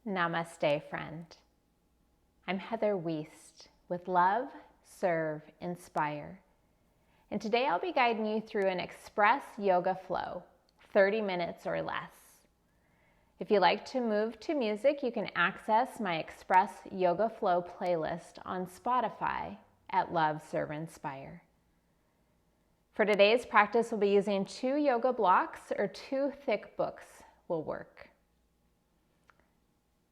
Namaste, friend. I'm Heather Wiest with Love Serve Inspire. And today I'll be guiding you through an express yoga flow, 30 minutes or less. If you like to move to music, you can access my Express Yoga Flow playlist on Spotify at Love Serve Inspire. For today's practice, we'll be using 2 yoga blocks or 2 thick books will work.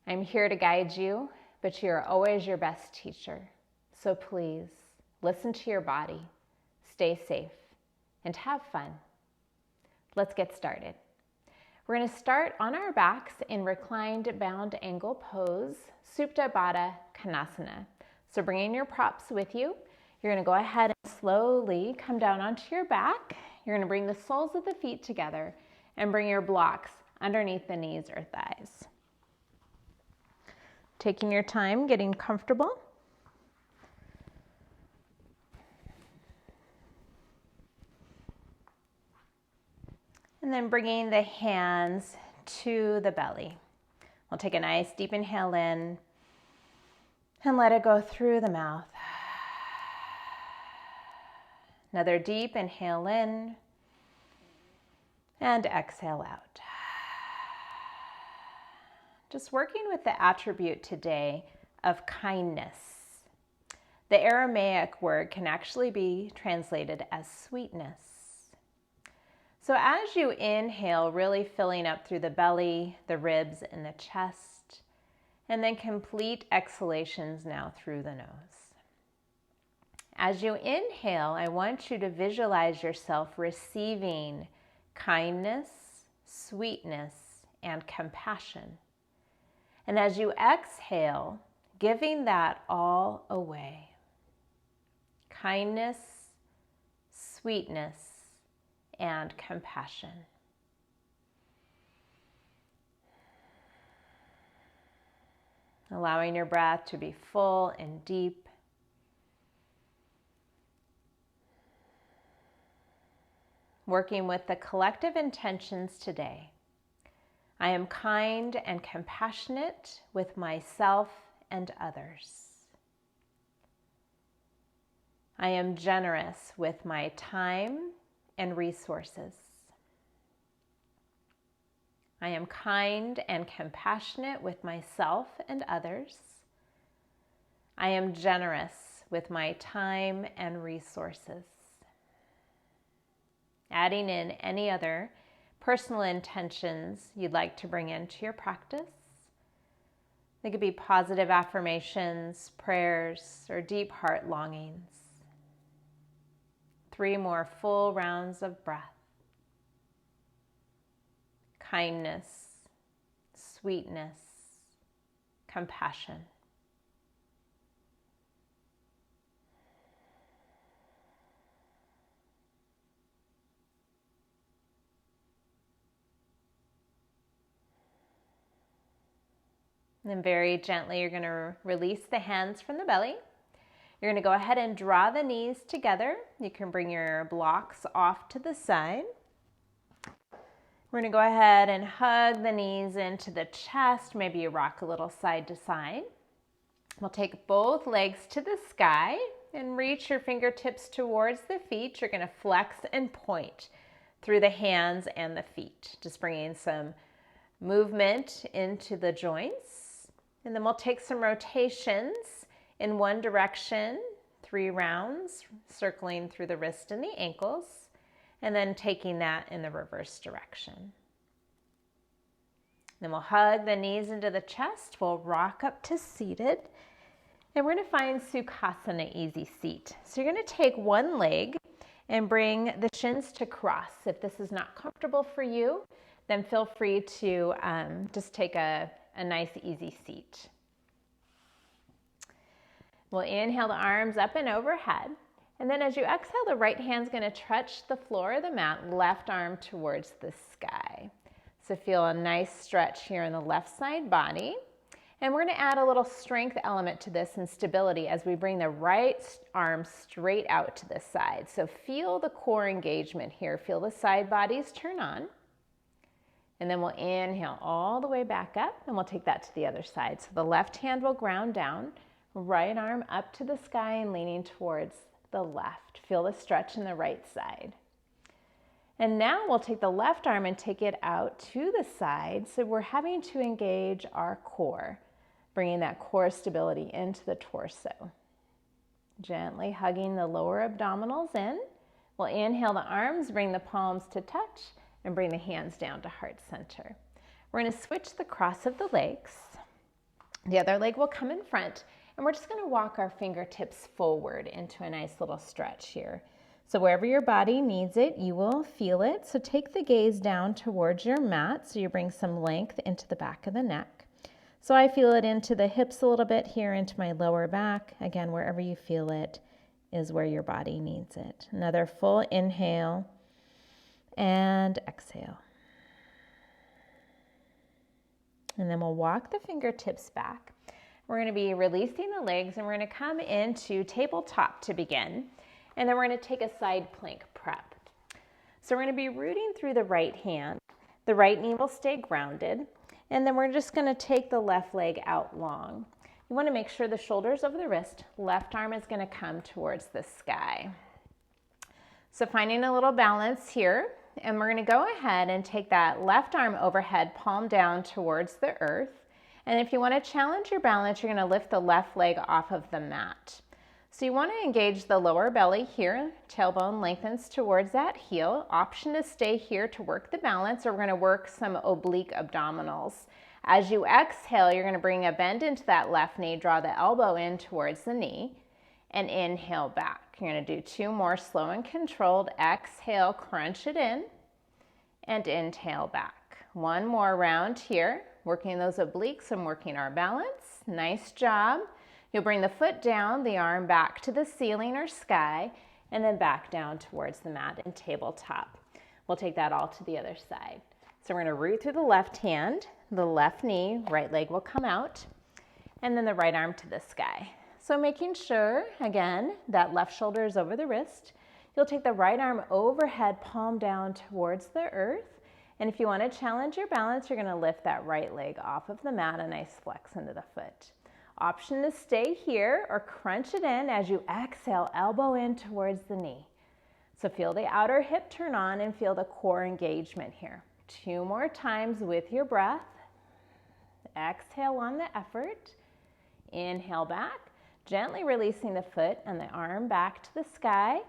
I'm here to guide you, but you are always your best teacher. So please, listen to your body, stay safe, and have fun. Let's get started. We're going to start on our backs in reclined bound angle pose, Supta Baddha Konasana. So bringing your props with you, you're going to go ahead and slowly come down onto your back. You're going to bring the soles of the feet together and bring your blocks underneath the knees or thighs. Taking your time, getting comfortable. And then bringing the hands to the belly. We'll take a nice deep inhale in and let it go through the mouth. Another deep inhale in and exhale out. Just working with the attribute today of kindness. The Aramaic word can actually be translated as sweetness. So as you inhale, really filling up through the belly, the ribs, and the chest, and then complete exhalations now through the nose. As you inhale, I want you to visualize yourself receiving kindness, sweetness, and compassion. And as you exhale, giving that all away. Kindness, sweetness, and compassion. Allowing your breath to be full and deep. Working with the collective intentions today. I am kind and compassionate with myself and others. I am generous with my time and resources. I am kind and compassionate with myself and others. I am generous with my time and resources. Adding in any other personal intentions you'd like to bring into your practice. They could be positive affirmations, prayers, or deep heart longings. 3 more full rounds of breath. Kindness, sweetness, compassion. And then very gently, you're going to release the hands from the belly. You're going to go ahead and draw the knees together. You can bring your blocks off to the side. We're going to go ahead and hug the knees into the chest. Maybe you rock a little side to side. We'll take both legs to the sky and reach your fingertips towards the feet. You're going to flex and point through the hands and the feet. Just bringing some movement into the joints. And then we'll take some rotations in one direction, 3 rounds, circling through the wrist and the ankles, and then taking that in the reverse direction. Then we'll hug the knees into the chest. We'll rock up to seated, and we're going to find Sukhasana, easy seat. So you're going to take one leg and bring the shins to cross. If this is not comfortable for you, then feel free to just take a nice easy seat. We'll inhale the arms up and overhead. And then as you exhale, the right hand's going to touch the floor of the mat, left arm towards the sky. So feel a nice stretch here in the left side body. And we're going to add a little strength element to this and stability as we bring the right arm straight out to the side. So feel the core engagement here. Feel the side bodies turn on. And then we'll inhale all the way back up, and we'll take that to the other side. So the left hand will ground down, right arm up to the sky and leaning towards the left. Feel the stretch in the right side. And now we'll take the left arm and take it out to the side. So we're having to engage our core, bringing that core stability into the torso. Gently hugging the lower abdominals in. We'll inhale the arms, bring the palms to touch, and bring the hands down to heart center. We're going to switch the cross of the legs. The other leg will come in front, and we're just going to walk our fingertips forward into a nice little stretch here. So wherever your body needs it, you will feel it. So take the gaze down towards your mat so you bring some length into the back of the neck. So I feel it into the hips a little bit here, into my lower back. Again, wherever you feel it is where your body needs it. Another full inhale and exhale. And then we'll walk the fingertips back. We're going to be releasing the legs, and we're going to come into tabletop to begin. And then we're going to take a side plank prep. So we're going to be rooting through the right hand. The right knee will stay grounded. And then we're just going to take the left leg out long. You want to make sure the shoulder's over the wrist. Left arm is going to come towards the sky. So finding a little balance here. And we're going to go ahead and take that left arm overhead, palm down towards the earth. And if you want to challenge your balance, you're going to lift the left leg off of the mat. So you want to engage the lower belly here. Tailbone lengthens towards that heel. Option to stay here to work the balance, or we're going to work some oblique abdominals. As you exhale, you're going to bring a bend into that left knee, draw the elbow in towards the knee, and inhale back. You're going to do 2 more slow and controlled. Exhale, crunch it in, and inhale back. 1 more round here, working those obliques and working our balance. Nice job. You'll bring the foot down, the arm back to the ceiling or sky, and then back down towards the mat and tabletop. We'll take that all to the other side. So we're going to root through the left hand, the left knee, right leg will come out, and then the right arm to the sky. So making sure, again, that left shoulder is over the wrist. You'll take the right arm overhead, palm down towards the earth. And if you want to challenge your balance, you're going to lift that right leg off of the mat, a nice flex into the foot. Option to stay here or crunch it in as you exhale, elbow in towards the knee. So feel the outer hip turn on and feel the core engagement here. 2 more times with your breath. Exhale on the effort. Inhale back, gently releasing the foot and the arm back to the sky.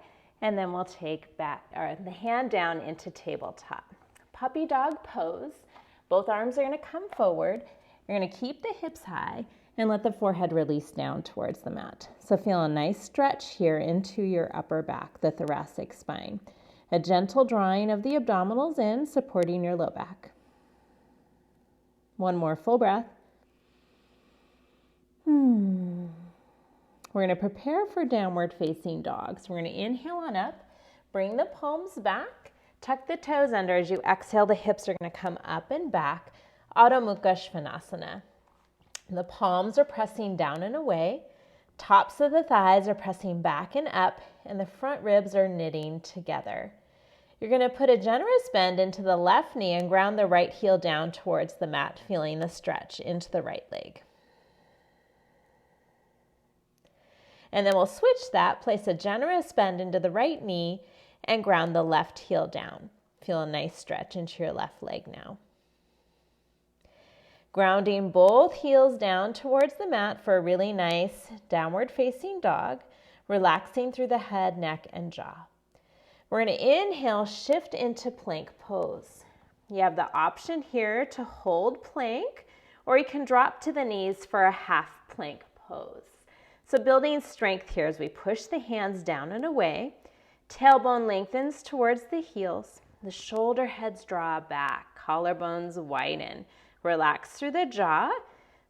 And then we'll take the hand down into tabletop. Puppy dog pose. Both arms are going to come forward. You're going to keep the hips high and let the forehead release down towards the mat. So feel a nice stretch here into your upper back, the thoracic spine. A gentle drawing of the abdominals in, supporting your low back. 1 more full breath. We're going to prepare for downward facing dog. So we're going to inhale on up, bring the palms back, tuck the toes under. As you exhale, the hips are going to come up and back. Adho Mukha Svanasana. The palms are pressing down and away. Tops of the thighs are pressing back and up, and the front ribs are knitting together. You're going to put a generous bend into the left knee and ground the right heel down towards the mat, feeling the stretch into the right leg. And then we'll switch that, place a generous bend into the right knee and ground the left heel down. Feel a nice stretch into your left leg now. Grounding both heels down towards the mat for a really nice downward facing dog, relaxing through the head, neck, and jaw. We're going to inhale, shift into plank pose. You have the option here to hold plank, or you can drop to the knees for a half plank pose. So building strength here as we push the hands down and away. Tailbone lengthens towards the heels. The shoulder heads draw back. Collarbones widen. Relax through the jaw.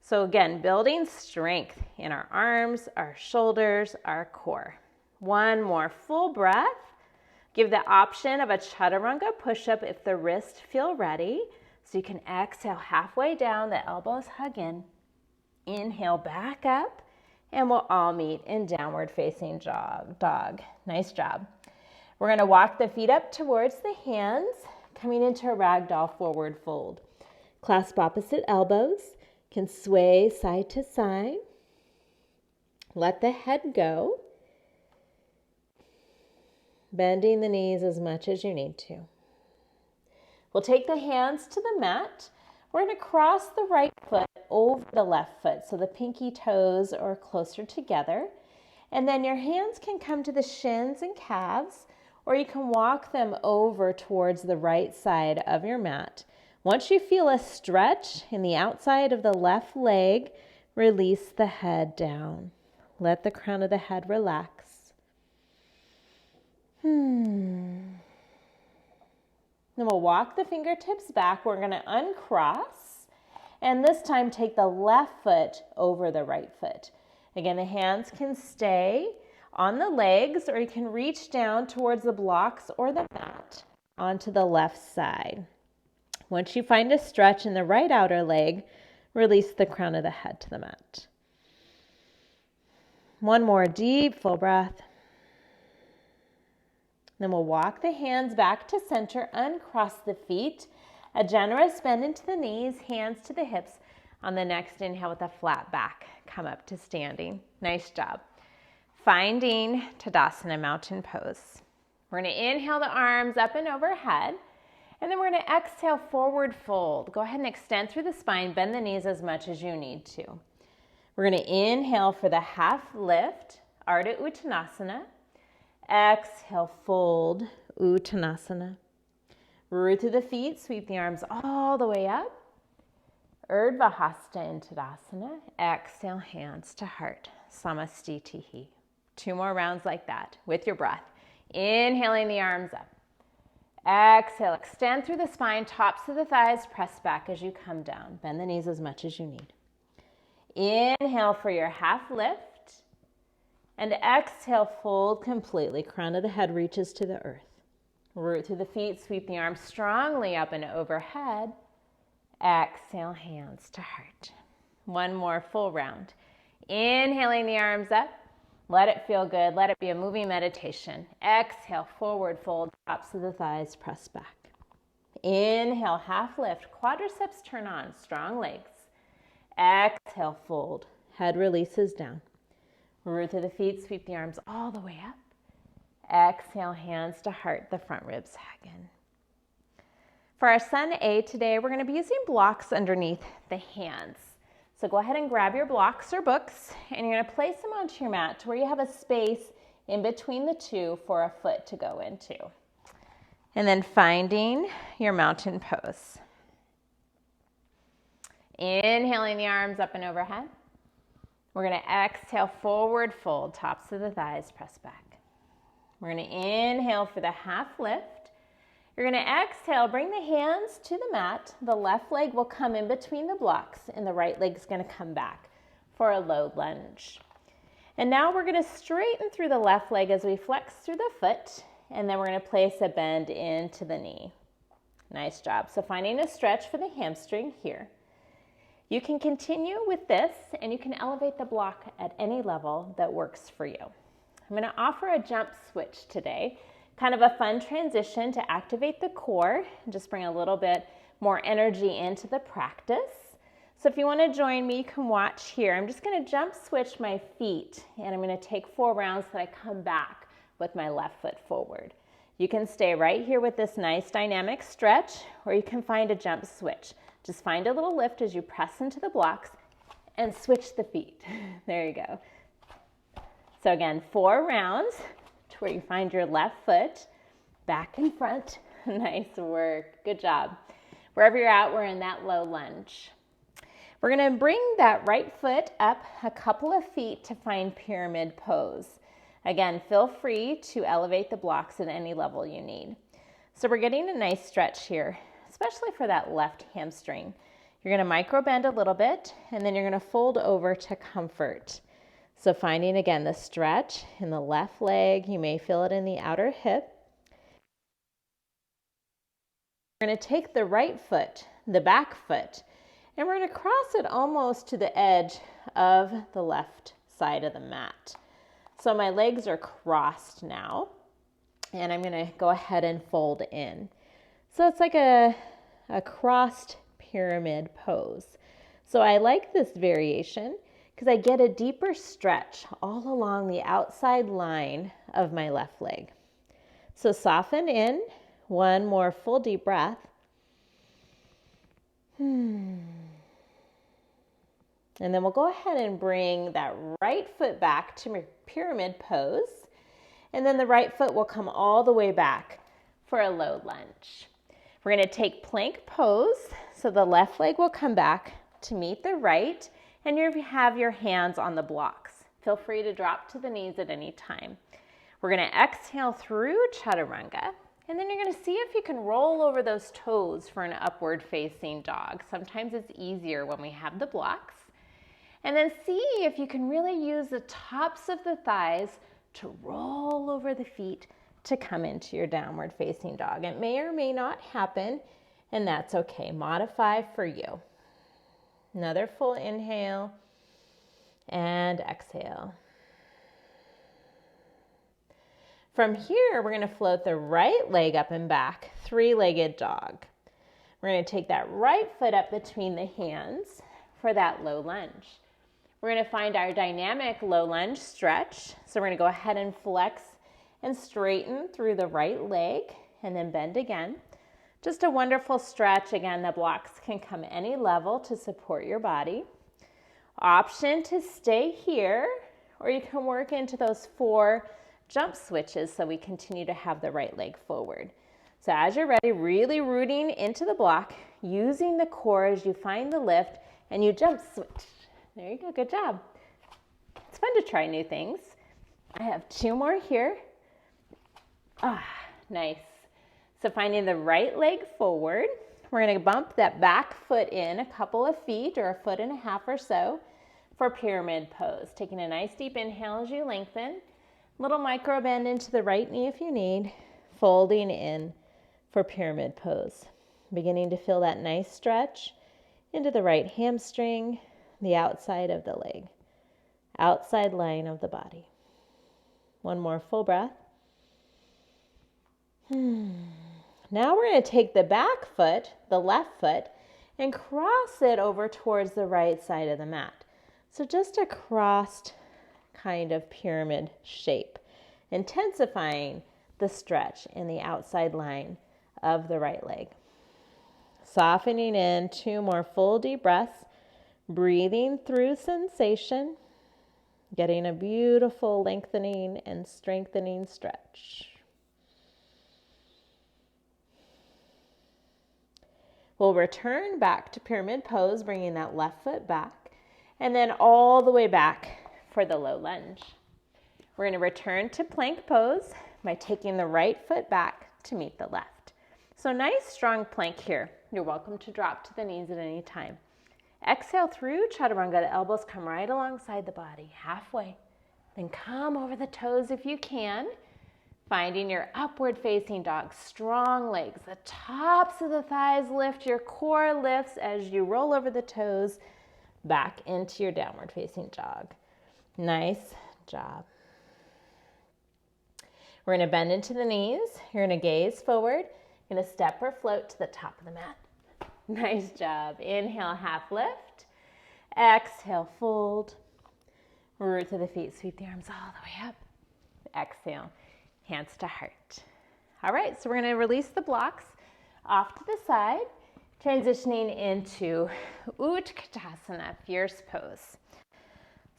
So again, building strength in our arms, our shoulders, our core. 1 more full breath. Give the option of a chaturanga push-up if the wrists feel ready. So you can exhale halfway down, the elbows hug in. Inhale back up, and we'll all meet in downward facing dog. Nice job. We're going to walk the feet up towards the hands. coming into a ragdoll forward fold. Clasp opposite elbows, can sway side to side. Let the head go. Bending the knees as much as you need to. We'll take the hands to the mat. We're going to cross the right foot over the left foot so the pinky toes are closer together. And then your hands can come to the shins and calves, or you can walk them over towards the right side of your mat. Once you feel a stretch in the outside of the left leg, release the head down. Let the crown of the head relax. Then we'll walk the fingertips back. We're going to uncross, and this time take the left foot over the right foot. Again, the hands can stay on the legs, or you can reach down towards the blocks or the mat onto the left side. Once you find a stretch in the right outer leg, release the crown of the head to the mat. One more deep, full breath. Then we'll walk the hands back to center, uncross the feet, a generous bend into the knees, hands to the hips. On the next inhale with a flat back, come up to standing. Nice job. Finding Tadasana, mountain pose. We're going to inhale the arms up and overhead, and then we're going to exhale, forward fold. Go ahead and extend through the spine, bend the knees as much as you need to. We're going to inhale for the half lift, Ardha Uttanasana. Exhale, fold, Uttanasana. Root through the feet, sweep the arms all the way up. Urdhva Hasta in Tadasana. Exhale, hands to heart, Samastitihi. 2 more rounds like that with your breath. Inhaling the arms up. Exhale, extend through the spine, tops of the thighs, press back as you come down. Bend the knees as much as you need. Inhale for your half lift. And exhale, fold completely. Crown of the head reaches to the earth. Root through the feet, sweep the arms strongly up and overhead. Exhale, hands to heart. 1 more full round. Inhaling the arms up. Let it feel good. Let it be a moving meditation. Exhale, forward fold, tops of the thighs, press back. Inhale, half lift, quadriceps turn on, strong legs. Exhale, fold, head releases down. Root through the feet, sweep the arms all the way up. Exhale, hands to heart, the front ribs sag in. For our Sun A today, we're going to be using blocks underneath the hands. So go ahead and grab your blocks or books, and you're going to place them onto your mat to where you have a space in between the two for a foot to go into. And then finding your mountain pose. Inhaling the arms up and overhead. We're going to exhale, forward fold, tops of the thighs, press back. We're going to inhale for the half lift. You're going to exhale, bring the hands to the mat. The left leg will come in between the blocks, and the right leg's going to come back for a low lunge. And now we're going to straighten through the left leg as we flex through the foot, and then we're going to place a bend into the knee. Nice job. So finding a stretch for the hamstring here. You can continue with this, and you can elevate the block at any level that works for you. I'm going to offer a jump switch today, kind of a fun transition to activate the core and just bring a little bit more energy into the practice. So if you want to join me, you can watch here. I'm just going to jump switch my feet, and I'm going to take 4 rounds that I come back with my left foot forward. You can stay right here with this nice dynamic stretch, or you can find a jump switch. Just find a little lift as you press into the blocks and switch the feet. There you go. So again, 4 rounds to where you find your left foot back and front. Nice work. Good job. Wherever you're at, we're in that low lunge. We're going to bring that right foot up a couple of feet to find pyramid pose. Again, feel free to elevate the blocks at any level you need. So we're getting a nice stretch here, especially for that left hamstring. You're going to micro bend a little bit, and then you're going to fold over to comfort. So finding, again, the stretch in the left leg. You may feel it in the outer hip. We're going to take the right foot, the back foot, and we're going to cross it almost to the edge of the left side of the mat. So my legs are crossed now, and I'm going to go ahead and fold in. So it's like a crossed pyramid pose. So I like this variation because I get a deeper stretch all along the outside line of my left leg. So soften in, one more full deep breath. And then we'll go ahead and bring that right foot back to pyramid pose. And then the right foot will come all the way back for a low lunge. We're going to take plank pose. So the left leg will come back to meet the right, and you have your hands on the blocks. Feel free to drop to the knees at any time. We're going to exhale through chaturanga, and then you're going to see if you can roll over those toes for an upward facing dog. Sometimes it's easier when we have the blocks. And then see if you can really use the tops of the thighs to roll over the feet to come into your downward facing dog. It may or may not happen, and that's okay. Modify for you. Another full inhale and exhale. From here, we're going to float the right leg up and back, three-legged dog. We're going to take that right foot up between the hands for that low lunge. We're going to find our dynamic low lunge stretch. So we're going to go ahead and flex and straighten through the right leg and then bend again. Just a wonderful stretch. Again, the blocks can come any level to support your body. Option to stay here, or you can work into those 4 jump switches so we continue to have the right leg forward. So as you're ready, really rooting into the block, using the core as you find the lift, and you jump switch. There you go, good job. It's fun to try new things. I have 2 more here. Nice. So finding the right leg forward, we're going to bump that back foot in a couple of feet or a foot and a half or so for pyramid pose. Taking a nice deep inhale as you lengthen. Little micro bend into the right knee if you need. Folding in for pyramid pose. Beginning to feel that nice stretch into the right hamstring, the outside of the leg, outside line of the body. One more full breath. Now we're going to take the back foot, the left foot, and cross it over towards the right side of the mat. So just a crossed kind of pyramid shape, intensifying the stretch in the outside line of the right leg. Softening in, 2 more full deep breaths, breathing through sensation, getting a beautiful lengthening and strengthening stretch. We'll return back to pyramid pose, bringing that left foot back, and then all the way back for the low lunge. We're going to return to plank pose by taking the right foot back to meet the left. So nice strong plank here. You're welcome to drop to the knees at any time. Exhale through chaturanga. The elbows come right alongside the body, halfway. Then come over the toes if you can. Finding your upward facing dog, strong legs. The tops of the thighs lift, your core lifts as you roll over the toes back into your downward facing dog. Nice job. We're going to bend into the knees. You're going to gaze forward. You're going to step or float to the top of the mat. Nice job. Inhale, half lift. Exhale, fold. Root to the feet, sweep the arms all the way up. Exhale. Hands to heart. All right, so we're going to release the blocks off to the side, transitioning into Utkatasana, fierce pose.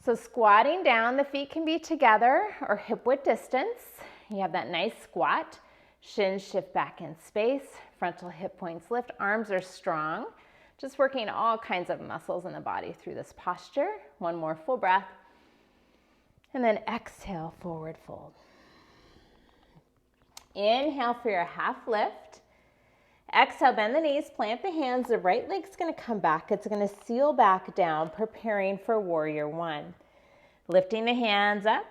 So squatting down, the feet can be together or hip width distance. You have that nice squat. Shins shift back in space. Frontal hip points lift. Arms are strong. Just working all kinds of muscles in the body through this posture. One more full breath. And then exhale, forward fold. Inhale for your half lift. Exhale, bend the knees, plant the hands. The right leg's going to come back. It's going to seal back down, preparing for warrior 1. Lifting the hands up,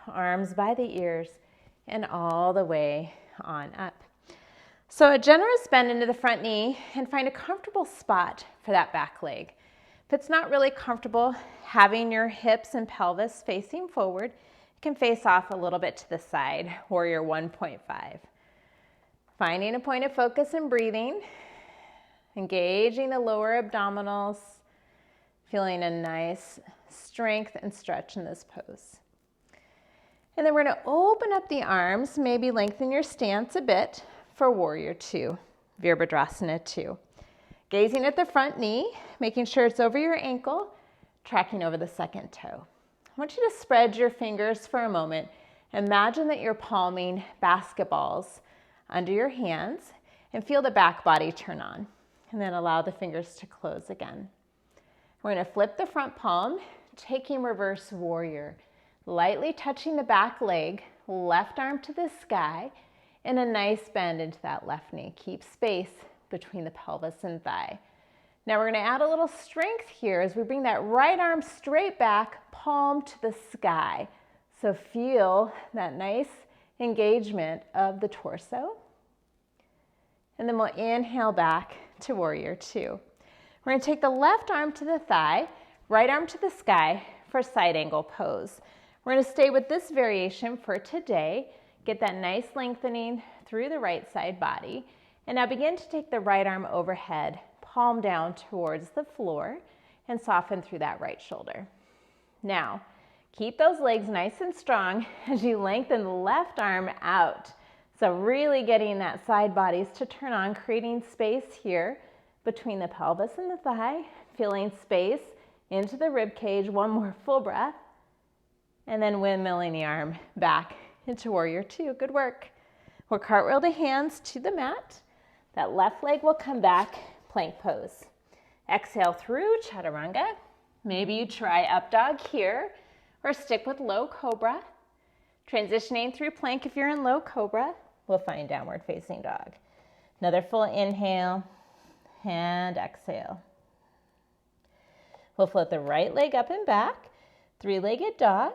arms by the ears, and all the way on up. So a generous bend into the front knee and find a comfortable spot for that back leg. If it's not really comfortable, having your hips and pelvis facing forward, you can face off a little bit to the side, warrior 1.5. Finding a point of focus and breathing, engaging the lower abdominals, feeling a nice strength and stretch in this pose. And then we're going to open up the arms, maybe lengthen your stance a bit for Warrior Two, Virabhadrasana 2. Gazing at the front knee, making sure it's over your ankle, tracking over the second toe. I want you to spread your fingers for a moment. Imagine that you're palming basketballs under your hands and feel the back body turn on. And then allow the fingers to close again. We're going to flip the front palm, taking reverse warrior. Lightly touching the back leg, left arm to the sky, and a nice bend into that left knee. Keep space between the pelvis and thigh. Now we're going to add a little strength here as we bring that right arm straight back, palm to the sky. So feel that nice engagement of the torso. And then we'll inhale back to Warrior Two. We're going to take the left arm to the thigh, right arm to the sky for side angle pose. We're going to stay with this variation for today. Get that nice lengthening through the right side body. And now begin to take the right arm overhead, palm down towards the floor, and soften through that right shoulder. Now, keep those legs nice and strong as you lengthen the left arm out. So really getting that side bodies to turn on, creating space here between the pelvis and the thigh, feeling space into the rib cage. One more full breath. And then windmilling the arm back into Warrior Two. Good work. We'll cartwheel the hands to the mat. That left leg will come back, plank pose. Exhale through Chaturanga. Maybe you try up dog here or stick with low cobra. Transitioning through plank if you're in low cobra, we'll find downward facing dog. Another full inhale and exhale. We'll float the right leg up and back, three-legged dog.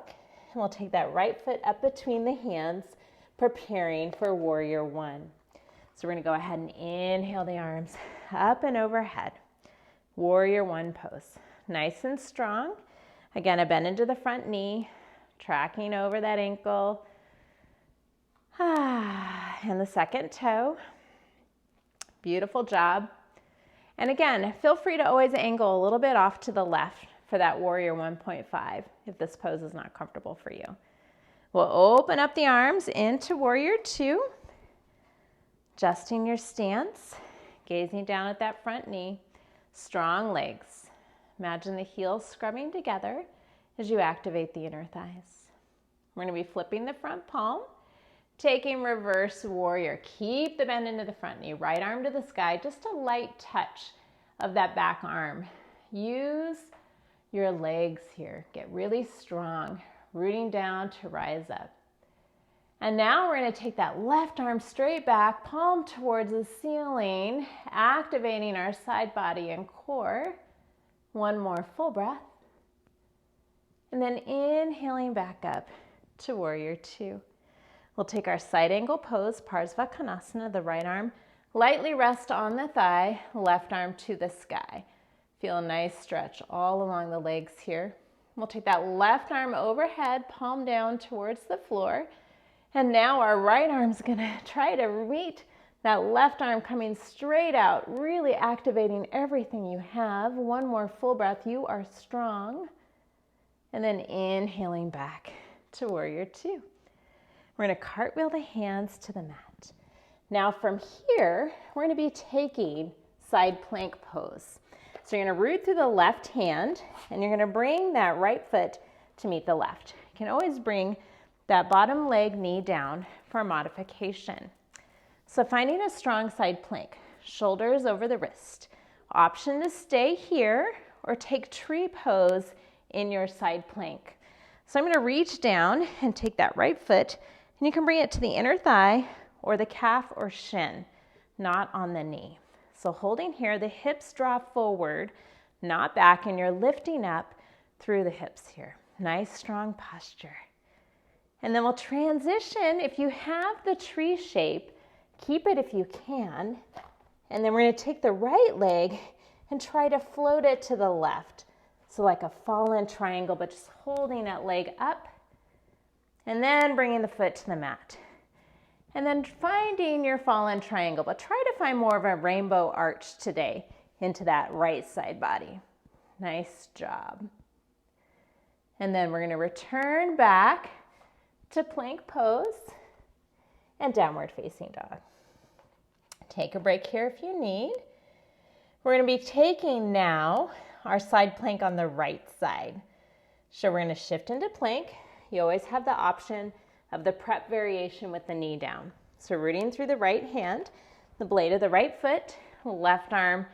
And we'll take that right foot up between the hands, preparing for Warrior One. So we're going to go ahead and inhale the arms up and overhead. Warrior One pose. Nice and strong. Again, a bend into the front knee, tracking over that ankle. And the second toe. Beautiful job. And again, feel free to always angle a little bit off to the left for that Warrior 1.5 if this pose is not comfortable for you. We'll open up the arms into Warrior Two, adjusting your stance, gazing down at that front knee, strong legs. Imagine the heels scrubbing together as you activate the inner thighs. We're going to be flipping the front palm, taking reverse warrior. Keep the bend into the front knee, right arm to the sky, just a light touch of that back arm. Use your legs here. Get really strong, rooting down to rise up. And now we're going to take that left arm straight back, palm towards the ceiling, activating our side body and core. One more full breath. And then inhaling back up to Warrior Two. We'll take our side angle pose, Parsvakonasana, the right arm lightly rest on the thigh, left arm to the sky. Feel a nice stretch all along the legs here. We'll take that left arm overhead, palm down towards the floor. And now our right arm's gonna try to meet that left arm coming straight out, really activating everything you have. One more full breath, you are strong. And then inhaling back to Warrior Two. We're gonna cartwheel the hands to the mat. Now from here, we're gonna be taking side plank pose. So you're gonna root through the left hand and you're gonna bring that right foot to meet the left. You can always bring that bottom leg, knee down for modification. So finding a strong side plank, shoulders over the wrist. Option to stay here or take tree pose in your side plank. So I'm gonna reach down and take that right foot and you can bring it to the inner thigh or the calf or shin, not on the knee. So holding here, the hips draw forward, not back, and you're lifting up through the hips here. Nice, strong posture. And then we'll transition. If you have the tree shape, keep it if you can. And then we're going to take the right leg and try to float it to the left. So like a fallen triangle, but just holding that leg up. And then bringing the foot to the mat. And then finding your fallen triangle, but try to find more of a rainbow arch today into that right side body. Nice job. And then we're going to return back to plank pose and downward facing dog. Take a break here if you need. We're going to be taking now our side plank on the right side. So we're going to shift into plank. You always have the option of the prep variation with the knee down. So rooting through the right hand, the blade of the right foot, left arm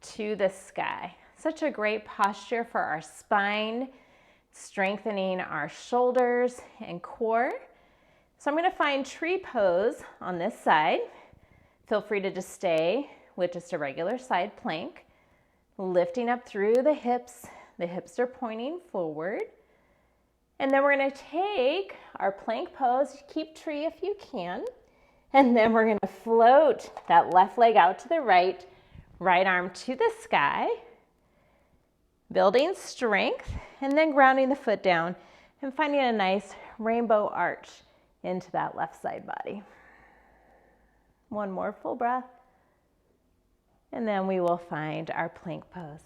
to the sky. Such a great posture for our spine, strengthening our shoulders and core. So I'm going to find tree pose on this side. Feel free to just stay with just a regular side plank, lifting up through the hips. The hips are pointing forward. And then we're going to take our plank pose, keep tree if you can, and then we're going to float that left leg out to the right, right arm to the sky, building strength, and then grounding the foot down and finding a nice rainbow arch into that left side body. One more full breath, and then we will find our plank pose.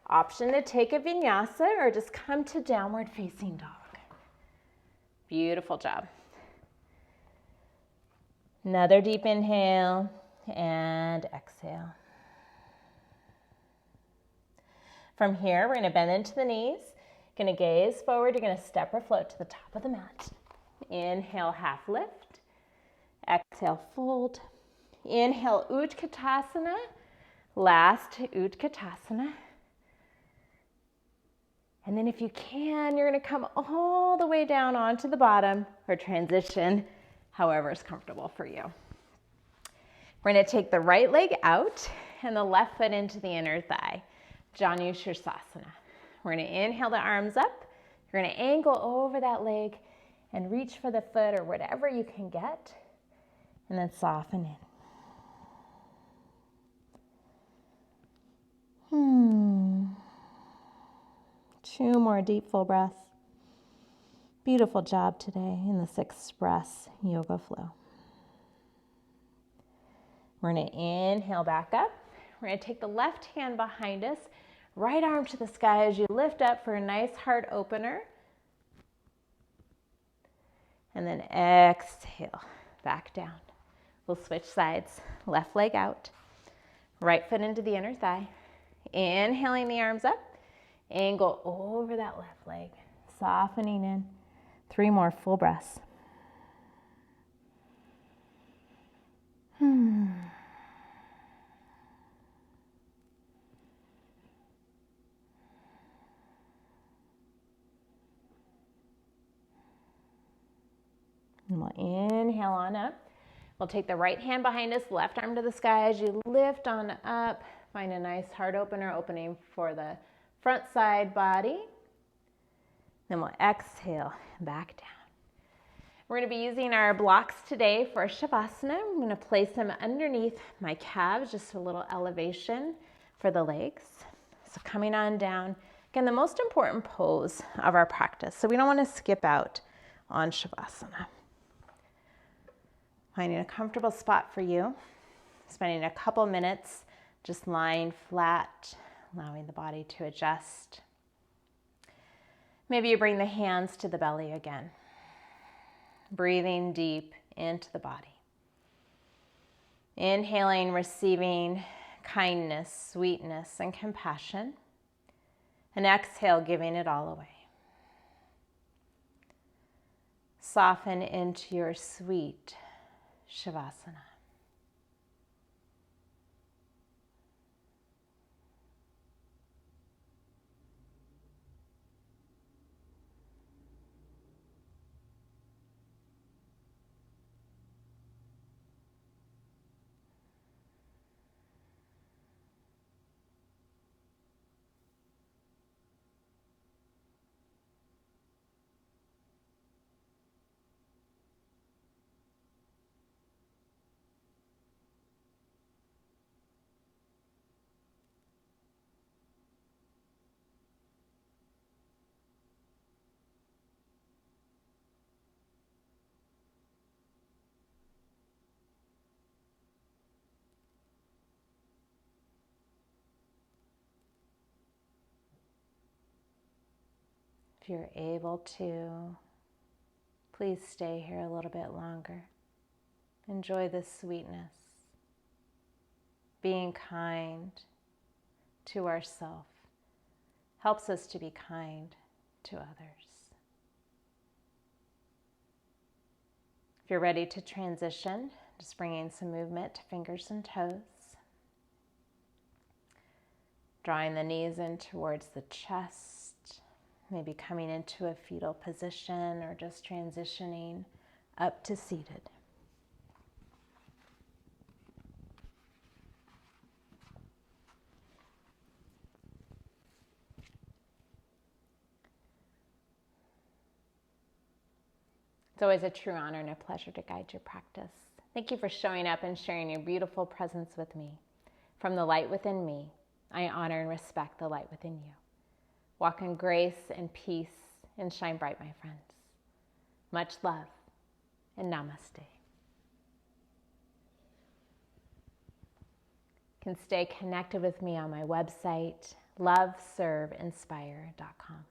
Option to take a vinyasa or just come to downward facing dog. Beautiful job. Another deep inhale and exhale. From here, we're going to bend into the knees. Going to gaze forward. You're going to step or float to the top of the mat. Inhale, half lift. Exhale, fold. Inhale, Utkatasana. Last Utkatasana. And then if you can, you're going to come all the way down onto the bottom or transition, however is comfortable for you. We're going to take the right leg out and the left foot into the inner thigh, Janu Sirsasana. We're going to inhale the arms up. You're going to angle over that leg and reach for the foot or whatever you can get, and then soften in. 2 more deep full breaths. Beautiful job today in this express yoga flow. We're going to inhale back up. We're going to take the left hand behind us, right arm to the sky as you lift up for a nice heart opener. And then exhale, back down. We'll switch sides. Left leg out, right foot into the inner thigh. Inhaling the arms up. Angle over that left leg, softening in. 3 more full breaths. And we'll inhale on up. We'll take the right hand behind us, left arm to the sky as you lift on up. Find a nice heart opener, opening for the front side body. Then we'll exhale back down. We're going to be using our blocks today for Shavasana. I'm going to place them underneath my calves, just a little elevation for the legs. So coming on down. Again, the most important pose of our practice. So we don't want to skip out on Shavasana. Finding a comfortable spot for you. Spending a couple minutes just lying flat, allowing the body to adjust. Maybe you bring the hands to the belly again. Breathing deep into the body. Inhaling, receiving kindness, sweetness, and compassion. And exhale, giving it all away. Soften into your sweet Shavasana. If you're able to, please stay here a little bit longer. Enjoy this sweetness. Being kind to ourselves helps us to be kind to others. If you're ready to transition, just bringing some movement to fingers and toes. Drawing the knees in towards the chest, maybe coming into a fetal position or just transitioning up to seated. It's always a true honor and a pleasure to guide your practice. Thank you for showing up and sharing your beautiful presence with me. From the light within me, I honor and respect the light within you. Walk in grace and peace and shine bright, my friends. Much love and namaste. You can stay connected with me on my website, loveserveinspire.com.